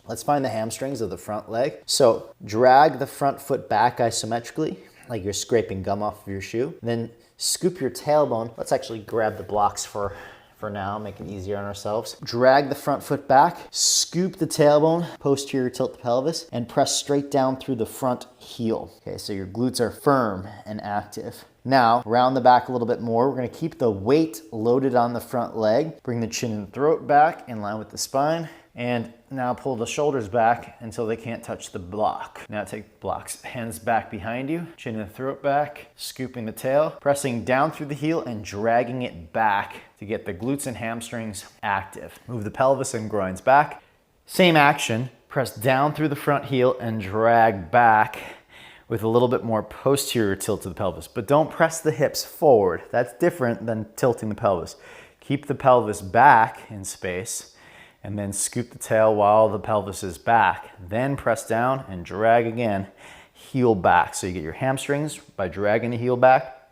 Let's find the hamstrings of the front leg. So drag the front foot back isometrically, like you're scraping gum off of your shoe. Then scoop your tailbone. Let's actually grab the blocks for now, make it easier on ourselves. Drag the front foot back, scoop the tailbone, posterior tilt the pelvis, and press straight down through the front heel. Okay, so your glutes are firm and active. Now, round the back a little bit more. We're gonna keep the weight loaded on the front leg. Bring the chin and throat back in line with the spine. And now pull the shoulders back until they can't touch the block. Now take the blocks, hands back behind you, chin and throat back, scooping the tail, pressing down through the heel and dragging it back to get the glutes and hamstrings active. Move the pelvis and groins back. Same action, press down through the front heel and drag back with a little bit more posterior tilt to the pelvis. But don't press the hips forward. That's different than tilting the pelvis. Keep the pelvis back in space and then scoop the tail while the pelvis is back. Then press down and drag again, heel back. So you get your hamstrings by dragging the heel back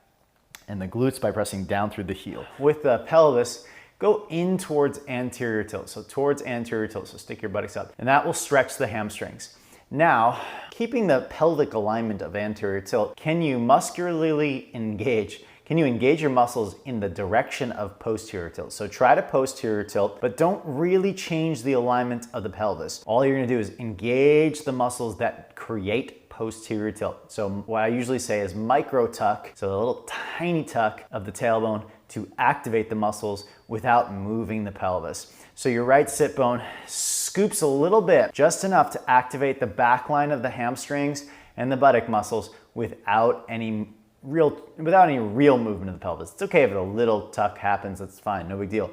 and the glutes by pressing down through the heel. With the pelvis, go in towards anterior tilt. So towards anterior tilt, so stick your buttocks up. And that will stretch the hamstrings. Now, keeping the pelvic alignment of anterior tilt, can you muscularly engage? Can you engage your muscles in the direction of posterior tilt? So try to posterior tilt, but don't really change the alignment of the pelvis. All you're gonna do is engage the muscles that create posterior tilt. So what I usually say is micro tuck, so a little tiny tuck of the tailbone to activate the muscles without moving the pelvis. So your right sit bone scoops a little bit, just enough to activate the back line of the hamstrings and the buttock muscles without any real movement of the pelvis. It's okay if a little tuck happens, that's fine, no big deal.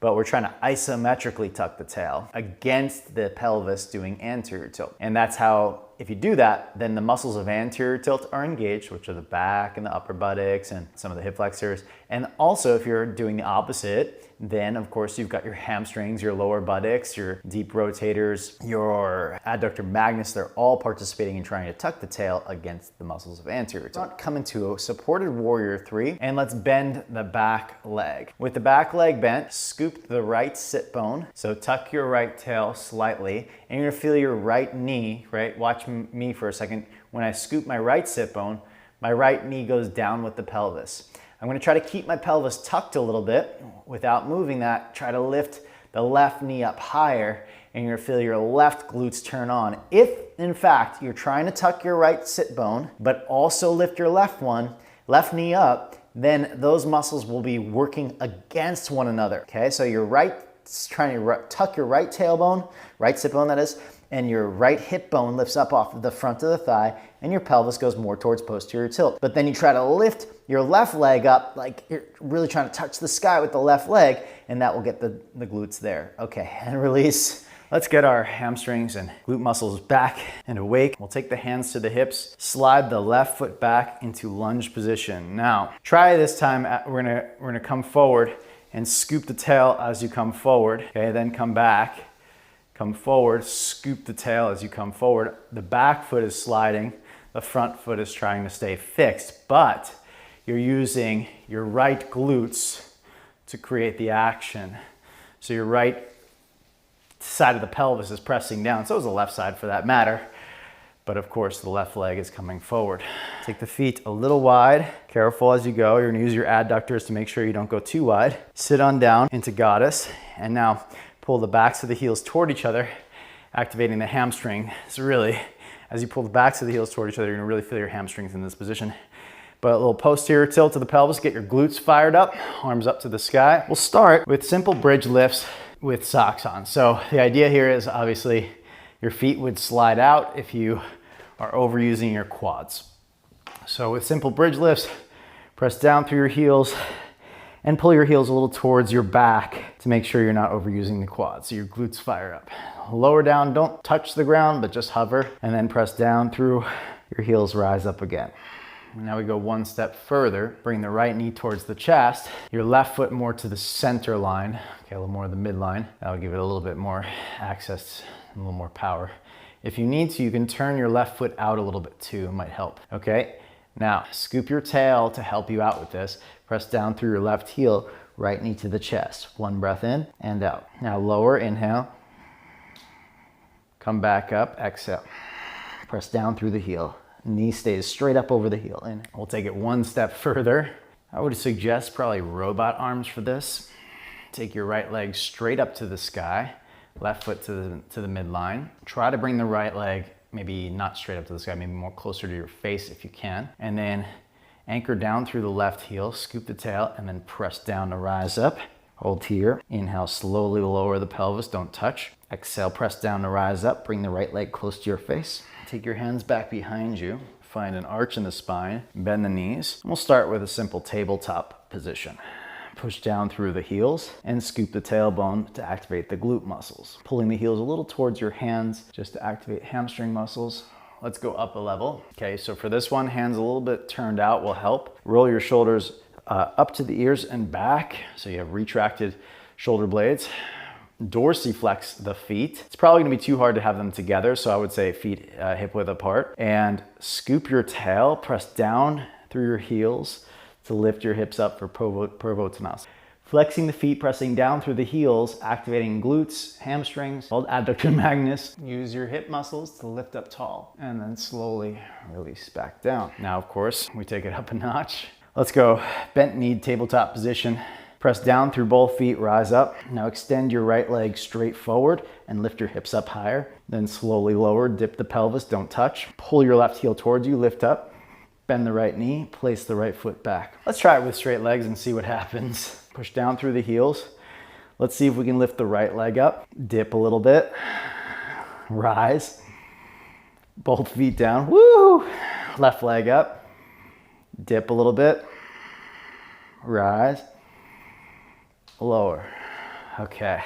But we're trying to isometrically tuck the tail against the pelvis doing anterior tilt. And that's how, if you do that, then the muscles of anterior tilt are engaged, which are the back and the upper buttocks and some of the hip flexors. And also if you're doing the opposite, then of course you've got your hamstrings, your lower buttocks, your deep rotators, your adductor magnus, they're all participating in trying to tuck the tail against the muscles of anterior tilt. Come into a supported warrior 3 and let's bend the back leg. With the back leg bent, scoop the right sit bone. So tuck your right tail slightly and you're gonna feel your right knee, right? Watch me for a second. When I scoop my right sit bone, my right knee goes down with the pelvis. I'm gonna try to keep my pelvis tucked a little bit without moving that. Try to lift the left knee up higher and you're gonna feel your left glutes turn on. If, in fact, you're trying to tuck your right sit bone, but also lift your left knee up, then those muscles will be working against one another, okay? So you're trying to tuck your right tailbone, right sit bone that is, and your right hip bone lifts up off of the front of the thigh and your pelvis goes more towards posterior tilt. But then you try to lift your left leg up like you're really trying to touch the sky with the left leg and that will get the glutes there. Okay, and release. Let's get our hamstrings and glute muscles back and awake. We'll take the hands to the hips, slide the left foot back into lunge position. Now, try this time, we're gonna come forward and scoop the tail as you come forward. Okay, then come back. Come forward, scoop the tail as you come forward. The back foot is sliding, the front foot is trying to stay fixed, but you're using your right glutes to create the action. So your right side of the pelvis is pressing down, so is the left side for that matter. But of course, the left leg is coming forward. Take the feet a little wide, careful as you go. You're gonna use your adductors to make sure you don't go too wide. Sit on down into goddess, and now pull the backs of the heels toward each other, activating the hamstring. So really, as you pull the backs of the heels toward each other, you're gonna really feel your hamstrings in this position. But a little posterior tilt to the pelvis, get your glutes fired up, arms up to the sky. We'll start with simple bridge lifts with socks on. So the idea here is obviously your feet would slide out if you are overusing your quads. So with simple bridge lifts, press down through your heels and pull your heels a little towards your back to make sure you're not overusing the quads, so your glutes fire up. Lower down, don't touch the ground, but just hover, and then press down through your heels, rise up again. Now we go one step further, bring the right knee towards the chest, your left foot more to the center line, okay, a little more of the midline. That'll give it a little bit more access, a little more power. If you need to, you can turn your left foot out a little bit too, it might help, okay? Now, scoop your tail to help you out with this. Press down through your left heel, right knee to the chest. One breath in and out. Now lower, inhale. Come back up, exhale. Press down through the heel. Knee stays straight up over the heel. And we'll take it one step further. I would suggest probably robot arms for this. Take your right leg straight up to the sky, left foot to the midline. Try to bring the right leg maybe not straight up to the sky, maybe more closer to your face if you can. And then anchor down through the left heel, scoop the tail, and then press down to rise up. Hold here. Inhale, slowly lower the pelvis, don't touch. Exhale, press down to rise up. Bring the right leg close to your face. Take your hands back behind you. Find an arch in the spine, bend the knees. We'll start with a simple tabletop position. Push down through the heels and scoop the tailbone to activate the glute muscles. Pulling the heels a little towards your hands just to activate hamstring muscles. Let's go up a level. Okay, so for this one, hands a little bit turned out will help. Roll your shoulders up to the ears and back, so you have retracted shoulder blades. Dorsiflex the feet. It's probably gonna be too hard to have them together, so I would say feet hip width apart. And scoop your tail, press down through your heels to lift your hips up for Purvottanasana. Flexing the feet, pressing down through the heels, activating glutes, hamstrings, called adductor magnus. Use your hip muscles to lift up tall, and then slowly release back down. Now, of course, we take it up a notch. Let's go bent knee tabletop position. Press down through both feet, rise up. Now extend your right leg straight forward and lift your hips up higher. Then slowly lower, dip the pelvis, don't touch. Pull your left heel towards you, lift up. Bend the right knee, place the right foot back. Let's try it with straight legs and see what happens. Push down through the heels. Let's see if we can lift the right leg up. Dip a little bit, rise. Both feet down, woo! Left leg up. Dip a little bit, rise. Lower. Okay.